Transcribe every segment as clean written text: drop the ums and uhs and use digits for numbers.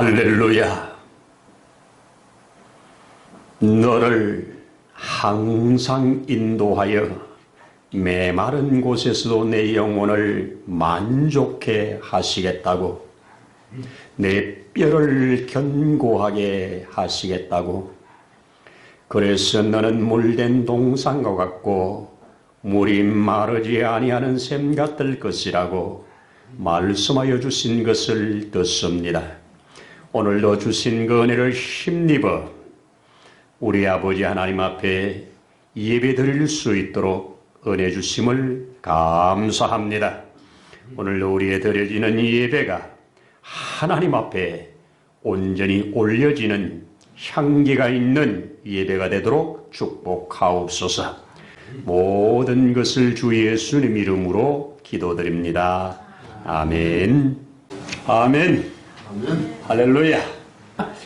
할렐루야. 너를 항상 인도하여 메마른 곳에서도 내 영혼을 만족해 하시겠다고, 내 뼈를 견고하게 하시겠다고. 그래서 너는 물된 동산과 같고 물이 마르지 아니하는 샘 같을 것이라고 말씀하여 주신 것을 듣습니다. 오늘도 주신 그 은혜를 힘입어 우리 아버지 하나님 앞에 예배 드릴 수 있도록 은혜 주심을 감사합니다. 오늘도 우리의 드려지는 예배가 하나님 앞에 온전히 올려지는 향기가 있는 예배가 되도록 축복하옵소서. 모든 것을 주 예수님 이름으로 기도드립니다. 아멘. 아멘. 할렐루야.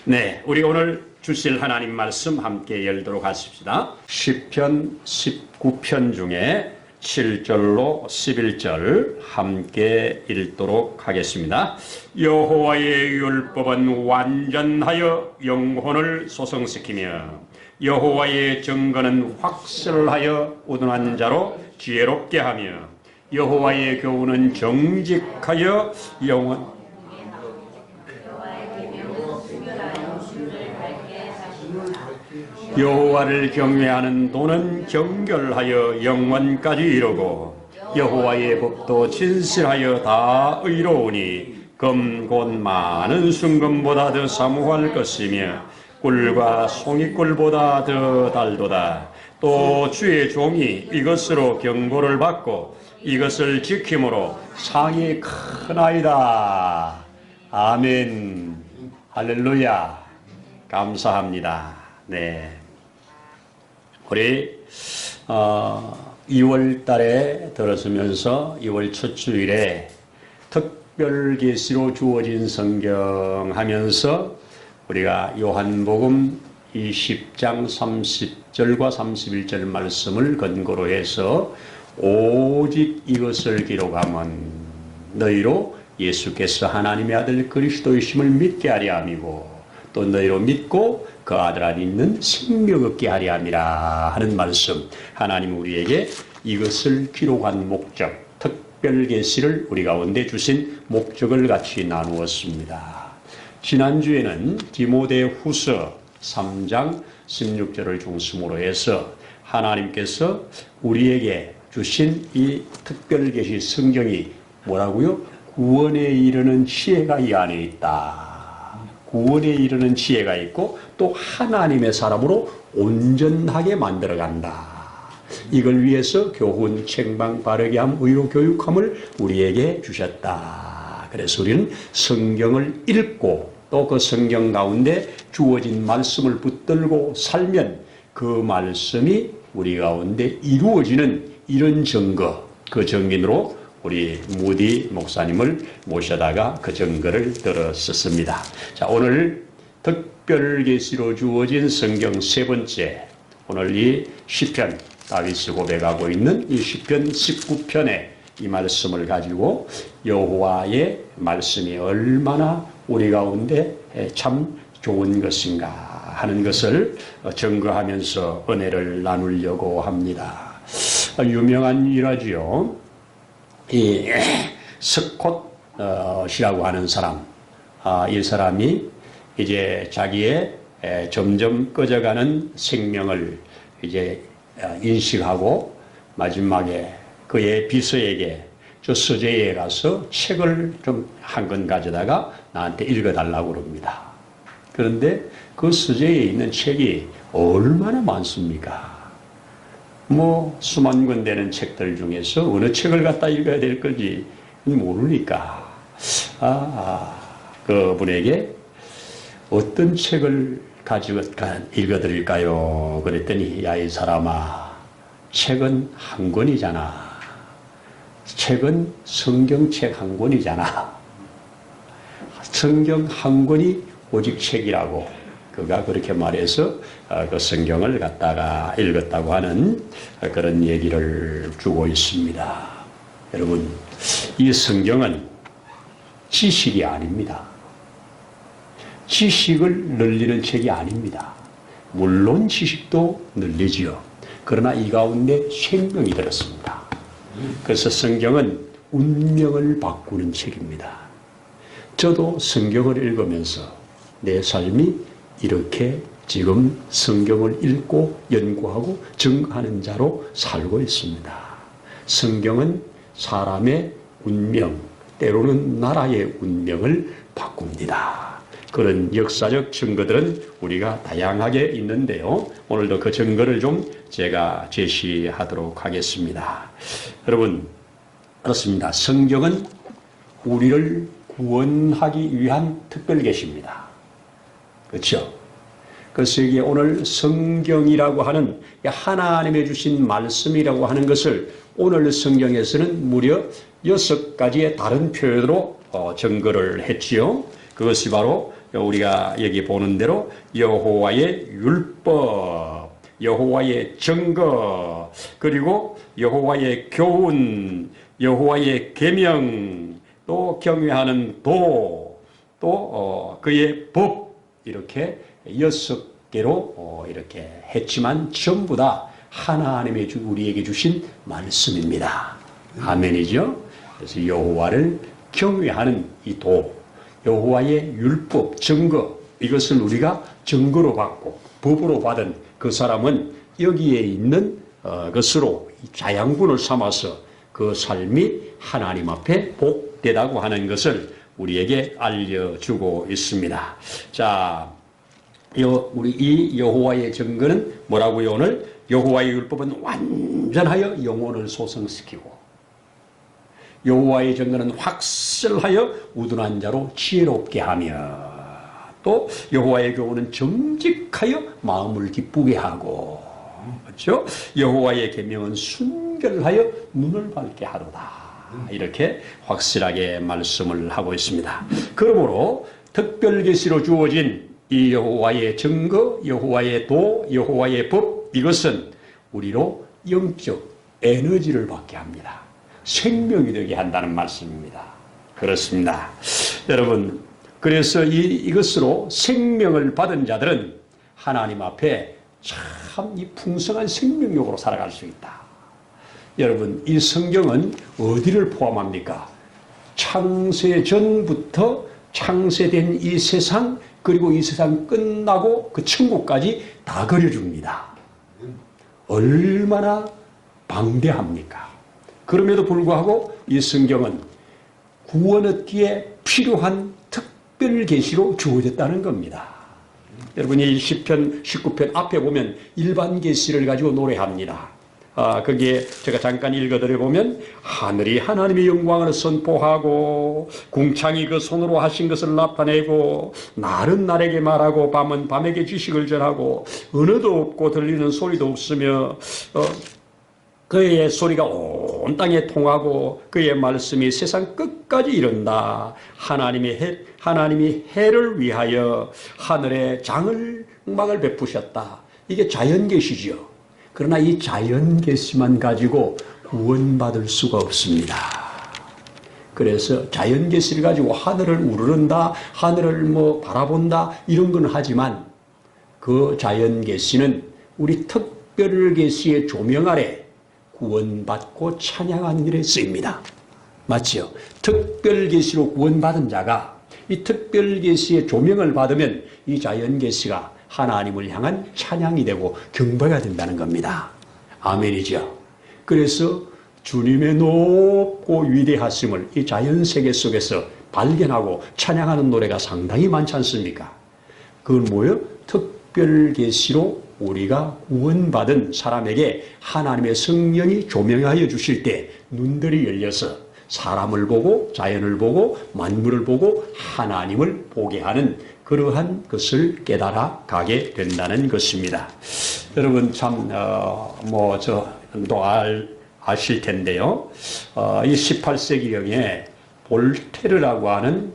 네, 우리 오늘 주실 하나님 말씀 함께 열도록 하십시다. 시편 19편 중에 7절로 11절 함께 읽도록 하겠습니다. 여호와의 율법은 완전하여 영혼을 소성시키며 여호와의 증거는 확실하여 우둔한 자로 지혜롭게 하며 여호와의 교훈은 정직하여 영혼 여호와를 경외하는 도는 경결하여 영원까지 이르고 여호와의 법도 진실하여 다 의로우니 금 곧 많은 순금보다 더 사모할 것이며 꿀과 송이꿀보다 더 달도다. 또 주의 종이 이것으로 경고를 받고 이것을 지킴으로 상이 크나이다. 아멘. 할렐루야. 감사합니다. 네. 우리 2월 달에 들어서면서 2월 첫 주일에 특별 계시로 주어진 성경 하면서 우리가 요한복음 20장 30절과 31절 말씀을 근거로 해서 오직 이것을 기록하면 너희로 예수께서 하나님의 아들 그리스도이심을 믿게 하려 함이고 또 너희로 믿고 그 아들 안에 있는 생명 얻게 하려 함이라 하는 말씀. 하나님 우리에게 이것을 기록한 목적, 특별 계시를 우리 가운데 주신 목적을 같이 나누었습니다. 지난주에는 디모데후서 3장 16절을 중심으로 해서 하나님께서 우리에게 주신 이 특별 계시 성경이 뭐라고요? 구원에 이르는 지혜가 이 안에 있다. 구원에 이르는 지혜가 있고 또 하나님의 사람으로 온전하게 만들어간다. 이걸 위해서 교훈, 책망, 바르게 함, 의로 교육함을 우리에게 주셨다. 그래서 우리는 성경을 읽고 또 그 성경 가운데 주어진 말씀을 붙들고 살면 그 말씀이 우리 가운데 이루어지는 이런 증거, 그 증인으로 우리 무디 목사님을 모셔다가 그 증거를 들었었습니다. 자, 오늘 특별 계시로 주어진 성경 세 번째, 오늘 이 시편, 다윗이 고백하고 있는 이 시편 19편의 이 말씀을 가지고 여호와의 말씀이 얼마나 우리 가운데 참 좋은 것인가 하는 것을 증거하면서 은혜를 나누려고 합니다. 유명한 일화지요. 이 스콧이라고 하는 사람, 이 사람이 이제 자기의 점점 꺼져가는 생명을 이제 인식하고 마지막에 그의 비서에게 저 서재에 가서 책을 좀 한 권 가져다가 나한테 읽어달라고 그럽니다. 그런데 그 서재에 있는 책이 얼마나 많습니까? 뭐 수만 권 되는 책들 중에서 어느 책을 갖다 읽어야 될 건지 모르니까 그분에게 어떤 책을 가지고 읽어드릴까요? 그랬더니 야, 이 사람아, 책은 한 권이잖아. 책은 성경책 한 권이잖아. 성경 한 권이 오직 책이라고 그가 그렇게 말해서 그 성경을 갖다가 읽었다고 하는 그런 얘기를 주고 있습니다. 여러분, 이 성경은 지식이 아닙니다. 지식을 늘리는 책이 아닙니다. 물론 지식도 늘리지요. 그러나 이 가운데 생명이 들었습니다. 그래서 성경은 운명을 바꾸는 책입니다. 저도 성경을 읽으면서 내 삶이 이렇게 지금 성경을 읽고 연구하고 증거하는 자로 살고 있습니다. 성경은 사람의 운명, 때로는 나라의 운명을 바꿉니다. 그런 역사적 증거들은 우리가 다양하게 있는데요. 오늘도 그 증거를 좀 제가 제시하도록 하겠습니다. 여러분, 그렇습니다. 성경은 우리를 구원하기 위한 특별 계시입니다. 그렇죠? 그래서 이게 오늘 성경이라고 하는 하나님의 주신 말씀이라고 하는 것을 오늘 성경에서는 무려 6가지의 다른 표현으로 증거를 했지요. 그것이 바로 우리가 여기 보는 대로 여호와의 율법, 여호와의 증거, 그리고 여호와의 교훈, 여호와의 계명, 또 경외하는 도, 또 그의 법, 이렇게 6개로 이렇게 했지만 전부 다 하나님의 우리에게 주신 말씀입니다. 아멘이죠? 그래서 여호와를 경외하는 이 도, 여호와의 율법, 증거, 이것을 우리가 증거로 받고 법으로 받은 그 사람은 여기에 있는 것으로 자양분을 삼아서 그 삶이 하나님 앞에 복되다고 하는 것을 우리에게 알려주고 있습니다. 자, 우리 이 여호와의 증거는 뭐라고요? 오늘 여호와의 율법은 완전하여 영혼을 소성시키고 여호와의 증거는 확실하여 우둔한 자로 지혜롭게 하며 또 여호와의 교훈은 정직하여 마음을 기쁘게 하고 그렇죠? 여호와의 계명은 순결하여 눈을 밝게 하도다. 이렇게 확실하게 말씀을 하고 있습니다. 그러므로 특별 계시로 주어진 이 여호와의 증거, 여호와의 도, 여호와의 법, 이것은 우리로 영적 에너지를 받게 합니다. 생명이 되게 한다는 말씀입니다. 그렇습니다. 여러분, 그래서 이것으로 생명을 받은 자들은 하나님 앞에 참 이 풍성한 생명력으로 살아갈 수 있다. 여러분, 이 성경은 어디를 포함합니까? 창세 전부터 창세된 이 세상, 그리고 이 세상 끝나고 그 천국까지 다 그려줍니다. 얼마나 방대합니까? 그럼에도 불구하고 이 성경은 구원 얻기에 필요한 특별 계시로 주어졌다는 겁니다. 여러분이 시편 19편 앞에 보면 일반 계시를 가지고 노래합니다. 거기에 제가 잠깐 읽어드려 보면 하늘이 하나님의 영광을 선포하고 궁창이 그 손으로 하신 것을 나타내고 날은 날에게 말하고 밤은 밤에게 지식을 전하고 언어도 없고 들리는 소리도 없으며 그의 소리가 온 땅에 통하고 그의 말씀이 세상 끝까지 이른다. 하나님이 해를 위하여 하늘에 장막을 베푸셨다. 이게 자연계시죠. 그러나 이 자연계시만 가지고 구원받을 수가 없습니다. 그래서 자연계시를 가지고 하늘을 우러른다, 하늘을 바라본다, 이런 건 하지만 그 자연계시는 우리 특별계시의 조명 아래 구원받고 찬양하는 일에 쓰입니다. 맞지요? 특별계시로 구원받은 자가 이 특별계시의 조명을 받으면 이 자연계시가 하나님을 향한 찬양이 되고 경배가 된다는 겁니다. 아멘이죠? 그래서 주님의 높고 위대하심을 이 자연세계 속에서 발견하고 찬양하는 노래가 상당히 많지 않습니까? 그건 뭐예요? 특별계시로 우리가 구원받은 사람에게 하나님의 성령이 조명하여 주실 때 눈들이 열려서 사람을 보고 자연을 보고 만물을 보고 하나님을 보게 하는 그러한 것을 깨달아 가게 된다는 것입니다. 여러분 참 저도 아실 텐데요. 이 18세기경에 볼테르라고 하는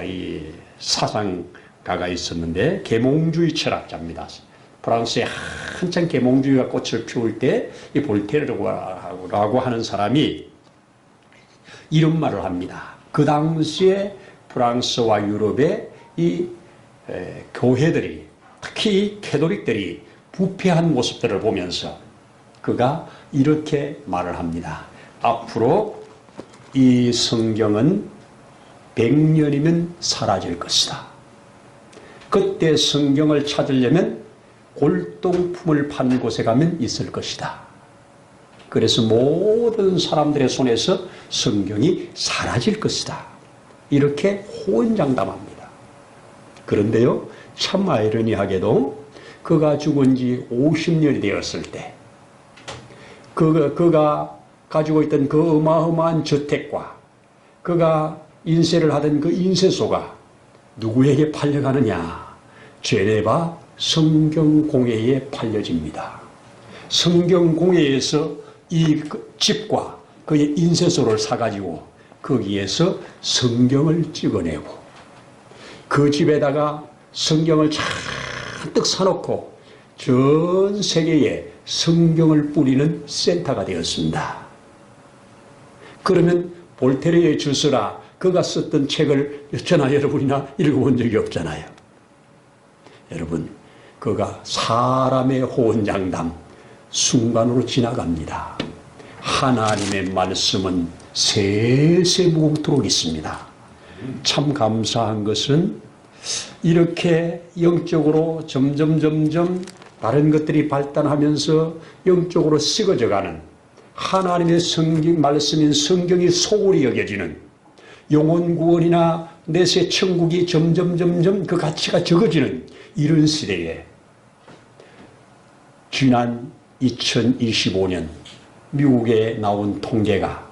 이 사상가가 있었는데 계몽주의 철학자입니다. 프랑스에 한창 계몽주의가 꽃을 피울 때 이 볼테르라고 하는 사람이 이런 말을 합니다. 그 당시에 프랑스와 유럽의 이 교회들이, 특히 캐톨릭들이 부패한 모습들을 보면서 그가 이렇게 말을 합니다. 앞으로 이 성경은 100년이면 사라질 것이다. 그때 성경을 찾으려면 골동품을 파는 곳에 가면 있을 것이다. 그래서 모든 사람들의 손에서 성경이 사라질 것이다. 이렇게 호언장담합니다. 그런데요, 참 아이러니하게도 그가 죽은 지 50년이 되었을 때 그가 가지고 있던 그 어마어마한 저택과 그가 인쇄를 하던 그 인쇄소가 누구에게 팔려가느냐? 제네바 성경공회에 팔려집니다. 성경공회에서 이 집과 그의 인쇄소를 사가지고 거기에서 성경을 찍어내고 그 집에다가 성경을 잔뜩 사놓고 전 세계에 성경을 뿌리는 센터가 되었습니다. 그러면 볼테르의 주스라 그가 썼던 책을 저나 여러분이나 읽어본 적이 없잖아요. 여러분, 그가 사람의 호언장담 순간으로 지나갑니다. 하나님의 말씀은 세세무궁토록 있습니다. 참 감사한 것은 이렇게 영적으로 점점 다른 것들이 발달하면서 영적으로 식어져가는 하나님의 성경 말씀인 성경이 소홀히 여겨지는 영혼 구원이나 내세 천국이 점점 그 가치가 적어지는 이런 시대에 지난 2025년 미국에 나온 통계가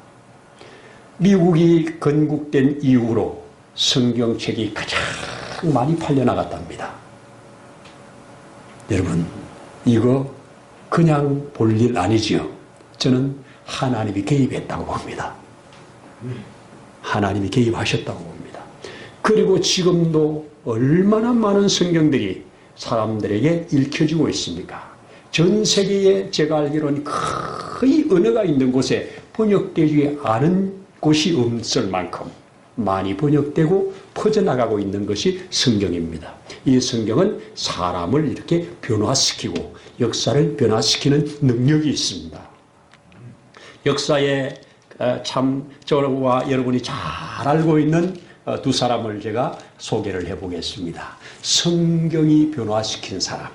미국이 건국된 이후로 성경책이 가장 많이 팔려나갔답니다. 여러분, 이거 그냥 볼 일 아니지요. 저는 하나님이 개입했다고 봅니다. 하나님이 개입하셨다고 봅니다. 그리고 지금도 얼마나 많은 성경들이 사람들에게 읽혀지고 있습니까? 전 세계에 제가 알기로는 거의 언어가 있는 곳에 번역되지 않은 곳이 없을 만큼 많이 번역되고 퍼져나가고 있는 것이 성경입니다. 이 성경은 사람을 이렇게 변화시키고 역사를 변화시키는 능력이 있습니다. 역사에 참 저와 여러분이 잘 알고 있는 두 사람을 제가 소개를 해보겠습니다. 성경이 변화시킨 사람,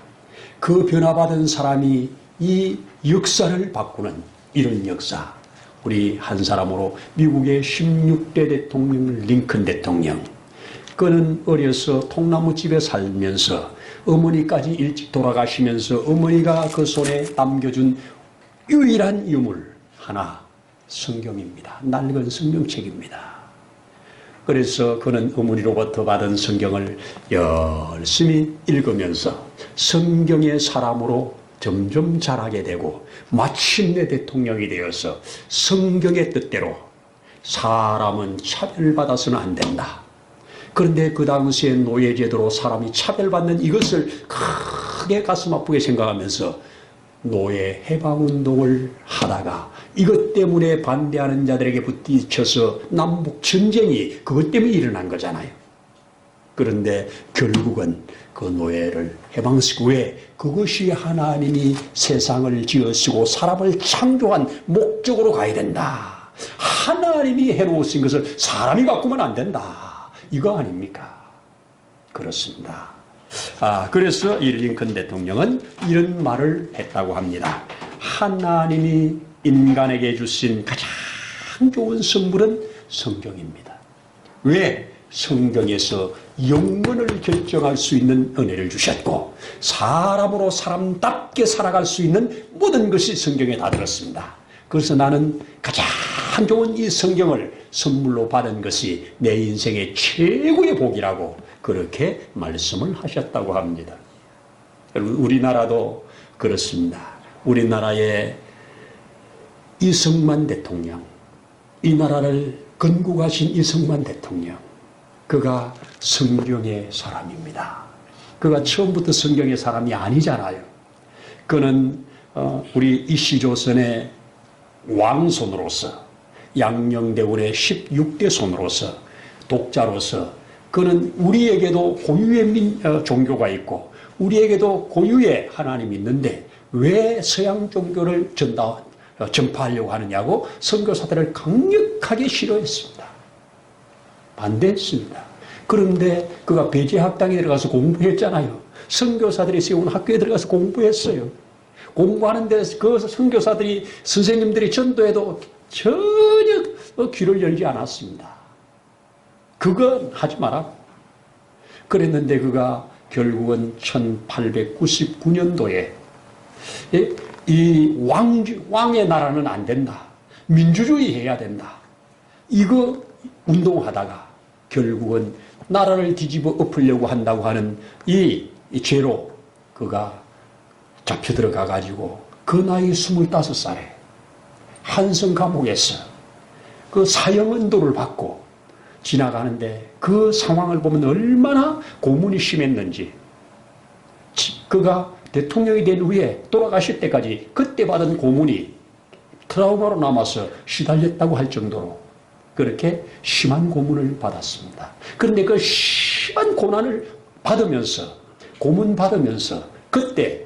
그 변화받은 사람이 이 역사를 바꾸는 이런 역사. 우리 한 사람으로 미국의 16대 대통령 링컨 대통령. 그는 어려서 통나무집에 살면서 어머니까지 일찍 돌아가시면서 어머니가 그 손에 남겨준 유일한 유물 하나, 성경입니다. 낡은 성경책입니다. 그래서 그는 어머니로부터 받은 성경을 열심히 읽으면서 성경의 사람으로 점점 자라게 되고 마침내 대통령이 되어서 성경의 뜻대로 사람은 차별받아서는 안 된다. 그런데 그 당시에 노예제도로 사람이 차별받는 이것을 크게 가슴 아프게 생각하면서 노예 해방운동을 하다가 이것 때문에 반대하는 자들에게 부딪혀서 남북 전쟁이 그것 때문에 일어난 거잖아요. 그런데 결국은 그 노예를 해방시키고 왜? 그것이 하나님이 세상을 지으시고 사람을 창조한 목적으로 가야 된다. 하나님이 해놓으신 것을 사람이 바꾸면 안 된다. 이거 아닙니까? 그렇습니다. 그래서 이 링컨 대통령은 이런 말을 했다고 합니다. 하나님이 인간에게 주신 가장 좋은 선물은 성경입니다. 왜? 성경에서 영혼을 결정할 수 있는 은혜를 주셨고 사람으로 사람답게 살아갈 수 있는 모든 것이 성경에 다 들었습니다. 그래서 나는 가장 좋은 이 성경을 선물로 받은 것이 내 인생의 최고의 복이라고 그렇게 말씀을 하셨다고 합니다. 여러분, 우리나라도 그렇습니다. 우리나라의 이승만 대통령, 이 나라를 건국하신 이승만 대통령, 그가 성경의 사람입니다. 그가 처음부터 성경의 사람이 아니잖아요. 그는 우리 이시조선의 왕손으로서 양녕대군의 16대 손으로서 독자로서 그는 우리에게도 고유의 종교가 있고 우리에게도 고유의 하나님이 있는데 왜 서양 종교를 전파하려고 하느냐고 선교사들을 강력하게 싫어했습니다. 반대했습니다. 그런데 그가 배제학당에 들어가서 공부했잖아요. 선교사들이 세운 학교에 들어가서 공부했어요. 공부하는데 그 선교사들이 선생님들이 전도해도 전혀 귀를 열지 않았습니다. 그건 하지 마라. 그랬는데 그가 결국은 1899년도에 이 왕의 나라는 안 된다. 민주주의 해야 된다. 이거 운동하다가 결국은 나라를 뒤집어 엎으려고 한다고 하는 이 죄로 그가 잡혀 들어가 가지고 그 나이 25살에 한성 감옥에서 그 사형언도를 받고 지나가는데 그 상황을 보면 얼마나 고문이 심했는지 그가 대통령이 된 후에 돌아가실 때까지 그때 받은 고문이 트라우마로 남아서 시달렸다고 할 정도로 그렇게 심한 고문을 받았습니다. 그런데 그 심한 고난을 받으면서 고문 받으면서 그때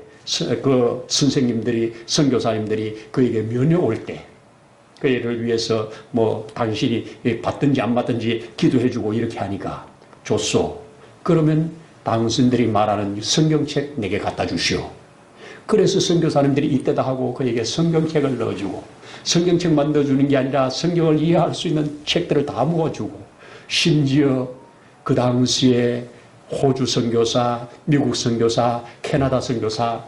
그 선생님들이 선교사님들이 그에게 면회 때 그를 위해서 뭐 당신이 받든지 안 받든지 기도해주고 이렇게 하니까 줬소. 그러면 당신들이 말하는 성경책 내게 갖다 주시오. 그래서 선교사님들이 이때다 하고 그에게 성경책을 넣어주고 성경책 만들어주는 게 아니라 성경을 이해할 수 있는 책들을 다 모아주고 심지어 그 당시에 호주 선교사, 미국 선교사, 캐나다 선교사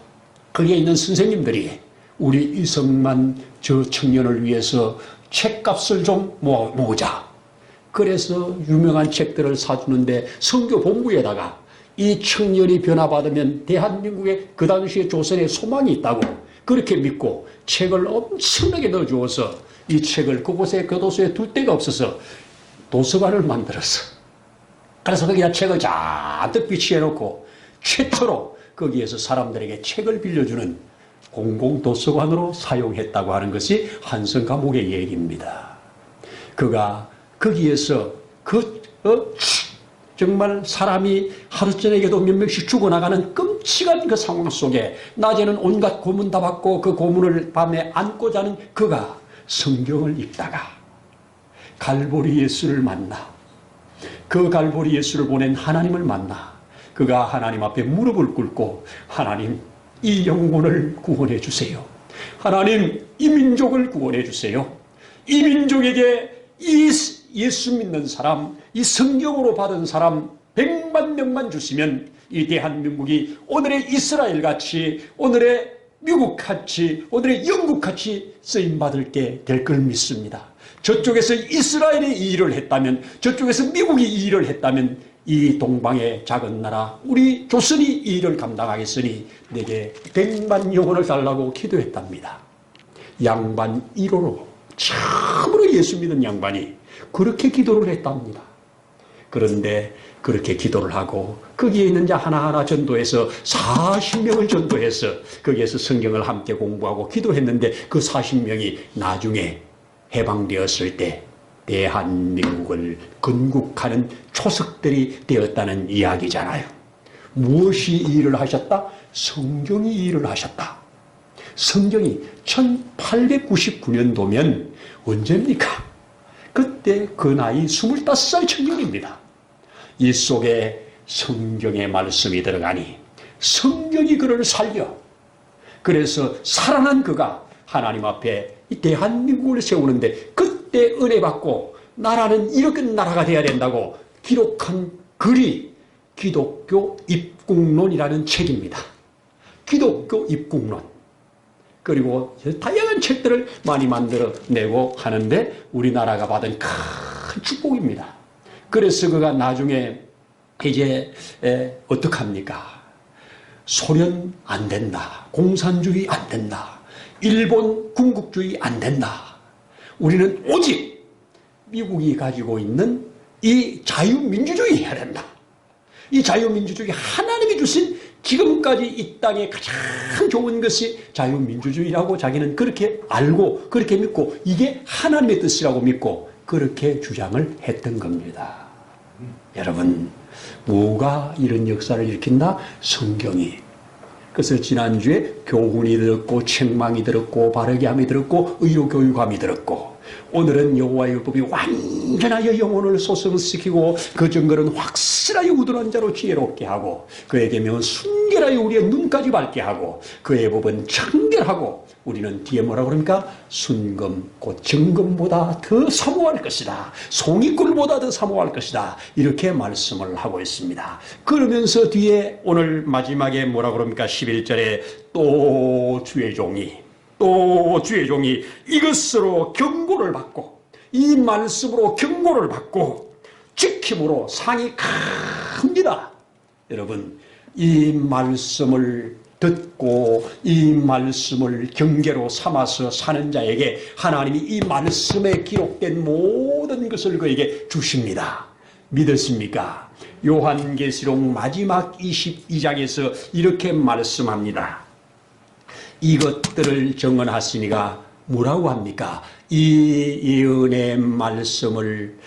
거기에 있는 선생님들이 우리 이성만 저 청년을 위해서 책값을 좀 모으자. 그래서 유명한 책들을 사주는데 선교 본부에다가 이 청년이 변화받으면 대한민국의 그 당시에 조선에 소망이 있다고 그렇게 믿고 책을 엄청나게 넣어주어서 이 책을 그곳에 교도소에 둘 데가 없어서 도서관을 만들었어. 그래서 거기다 책을 잔뜩 비치해놓고 최초로 거기에서 사람들에게 책을 빌려주는 공공도서관으로 사용했다고 하는 것이 한성 감옥의 얘기입니다. 그가 거기에서 정말 사람이 하루 저녁에도 몇 명씩 죽어나가는 끔찍한 그 상황 속에 낮에는 온갖 고문 다 받고 그 고문을 밤에 안고 자는 그가 성경을 읽다가 갈보리 예수를 만나 그 갈보리 예수를 보낸 하나님을 만나 그가 하나님 앞에 무릎을 꿇고 하나님 이 영혼을 구원해 주세요. 하나님 이 민족을 구원해 주세요. 이 민족에게 이 예수 믿는 사람, 이 성경으로 받은 사람 100만 명만 주시면 이 대한민국이 오늘의 이스라엘같이 오늘의 미국같이 오늘의 영국같이 쓰임받을 게 될 걸 믿습니다. 저쪽에서 이스라엘이 이 일을 했다면 저쪽에서 미국이 이 일을 했다면 이 동방의 작은 나라 우리 조선이 이 일을 감당하겠으니 내게 100만 영혼을 달라고 기도했답니다. 양반 1호로 참으로 예수 믿는 양반이 그렇게 기도를 했답니다. 그런데 그렇게 기도를 하고 거기에 있는 자 하나하나 전도해서 40명을 전도해서 거기에서 성경을 함께 공부하고 기도했는데 그 40명이 나중에 해방되었을 때 대한민국을 건국하는 초석들이 되었다는 이야기잖아요. 무엇이 이 일을 하셨다? 성경이 이 일을 하셨다. 성경이 1899년도면 언제입니까? 그때 그 나이 25살 청년입니다. 이 속에 성경의 말씀이 들어가니 성경이 그를 살려. 그래서 살아난 그가 하나님 앞에 이 대한민국을 세우는데 그때 은혜 받고 나라는 이렇게 나라가 돼야 된다고 기록한 글이 기독교 입국론이라는 책입니다. 기독교 입국론. 그리고 다양한 책들을 많이 만들어내고 하는데 우리나라가 받은 큰 축복입니다. 그래서 그가 나중에 이제 어떡합니까? 소련 안 된다. 공산주의 안 된다. 일본 군국주의 안 된다. 우리는 오직 미국이 가지고 있는 이 자유민주주의 해야 된다. 이 자유민주주의 하나님이 주신 지금까지 이 땅에 가장 좋은 것이 자유민주주의라고 자기는 그렇게 알고 그렇게 믿고 이게 하나님의 뜻이라고 믿고 그렇게 주장을 했던 겁니다. 여러분, 뭐가 이런 역사를 일으킨다? 성경이. 그래서 지난주에 교훈이 들었고 책망이 들었고 바르게 함이 들었고 의로 교육함이 들었고, 오늘은 여호와의 율법이 완전하여 영혼을 소성시키고 그 증거는 확실하여 우둔한 자로 지혜롭게 하고 그의 계명은 순결하여 우리의 눈까지 밝게 하고 그의 법은 청결하고 우리는 뒤에 뭐라고 그럽니까? 순금 곧 정금보다 더 사모할 것이다. 송이꿀보다 더 사모할 것이다. 이렇게 말씀을 하고 있습니다. 그러면서 뒤에 오늘 마지막에 뭐라고 그럽니까? 11절에 또 주의 종이 이것으로 경고를 받고 이 말씀으로 경고를 받고 지킴으로 상이 큽니다. 여러분, 이 말씀을 듣고 이 말씀을 경계로 삼아서 사는 자에게 하나님이 이 말씀에 기록된 모든 것을 그에게 주십니다. 믿으십니까? 요한계시록 마지막 22장에서 이렇게 말씀합니다. 이것들을 정언하시니가 뭐라고 합니까? 이 예언의 말씀을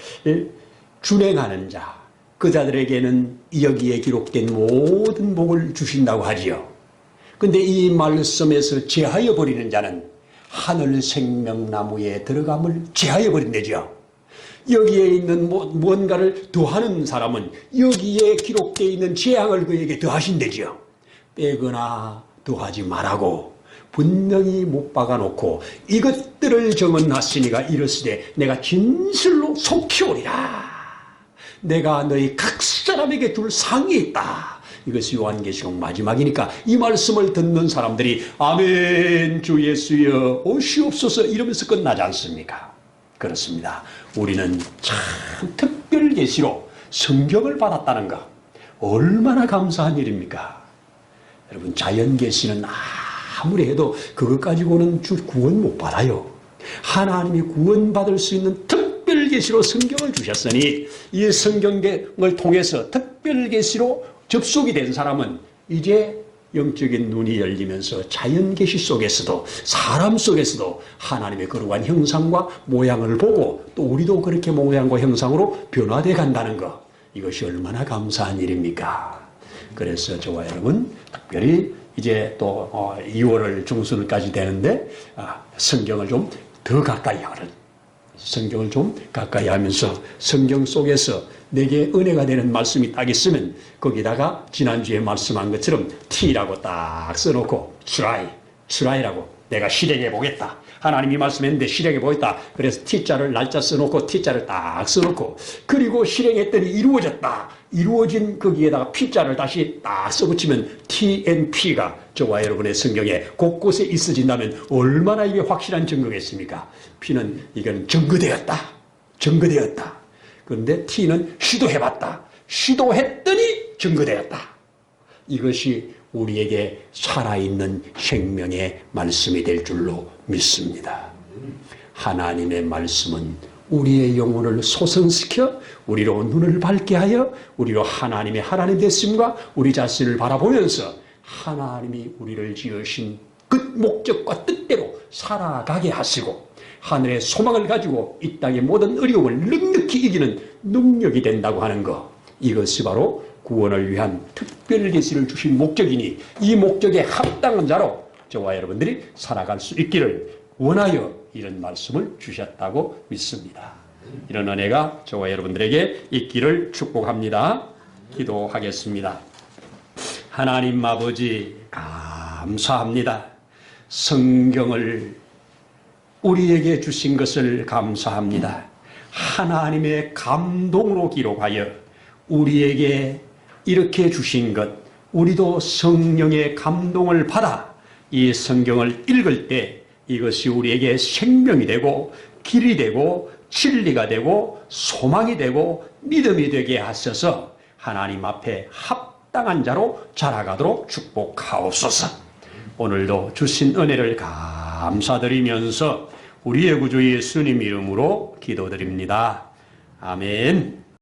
준행하는 자, 그 자들에게는 여기에 기록된 모든 복을 주신다고 하지요. 근데 이 말씀에서 제하여 버리는 자는 하늘 생명나무에 들어감을 제하여 버린대죠. 여기에 있는 무언가를 더하는 사람은 여기에 기록되어 있는 재앙을 그에게 더하신대죠. 빼거나 더하지 말라고 분명히 못 박아놓고 이것들을 정언하시니가 이르시되 내가 진실로 속히오리라. 내가 너희 각 사람에게 줄 상이 있다. 이것이 요한계시록 마지막이니까 이 말씀을 듣는 사람들이 아멘 주 예수여 오시옵소서 이러면서 끝나지 않습니까? 그렇습니다. 우리는 참 특별 계시로 성경을 받았다는 것 얼마나 감사한 일입니까? 여러분, 자연 계시는 아무리 해도 그것 가지고는 구원 못 받아요. 하나님이 구원받을 수 있는 특별 계시로 성경을 주셨으니 이 성경을 통해서 특별 계시로 접속이 된 사람은 이제 영적인 눈이 열리면서 자연 계시 속에서도 사람 속에서도 하나님의 거룩한 형상과 모양을 보고 또 우리도 그렇게 모양과 형상으로 변화돼 간다는 것, 이것이 얼마나 감사한 일입니까? 그래서 저와 여러분 특별히 이제 또 2월 중순까지 되는데 성경을 좀 더 가까이 하는, 성경을 좀 가까이 하면서 성경 속에서 내게 은혜가 되는 말씀이 딱 있으면 거기다가 지난주에 말씀한 것처럼 T라고 딱 써놓고 try라고 내가 실행해 보겠다. 하나님이 말씀했는데 실행해 보겠다. 그래서 T자를 날짜 써놓고 T자를 딱 써놓고 그리고 실행했더니 이루어졌다. 이루어진 거기에다가 P자를 다시 딱 써붙이면 TNP가 저와 여러분의 성경에 곳곳에 있어진다면 얼마나 이게 확실한 증거겠습니까? P는 이건 증거되었다. 그런데 T는 시도해봤다. 시도했더니 증거되었다. 이것이 우리에게 살아있는 생명의 말씀이 될 줄로 믿습니다. 하나님의 말씀은 우리의 영혼을 소성시켜 우리로 눈을 밝게 하여 우리로 하나님의 하나님 되심과 우리 자신을 바라보면서 하나님이 우리를 지으신 그 목적과 뜻대로 살아가게 하시고 하늘의 소망을 가지고 이 땅의 모든 어려움을 넉넉히 이기는 능력이 된다고 하는 것, 이것이 바로 구원을 위한 특별 계시를 주신 목적이니 이 목적에 합당한 자로 저와 여러분들이 살아갈 수 있기를 원하여 이런 말씀을 주셨다고 믿습니다. 이런 은혜가 저와 여러분들에게 있기를 축복합니다. 기도하겠습니다. 하나님 아버지 감사합니다. 성경을 우리에게 주신 것을 감사합니다. 하나님의 감동으로 기록하여 우리에게 이렇게 주신 것, 우리도 성령의 감동을 받아 이 성경을 읽을 때 이것이 우리에게 생명이 되고 길이 되고 진리가 되고 소망이 되고 믿음이 되게 하셔서 하나님 앞에 합당한 자로 자라가도록 축복하옵소서. 오늘도 주신 은혜를 감사드리면서 우리의 구주 예수님 이름으로 기도드립니다. 아멘.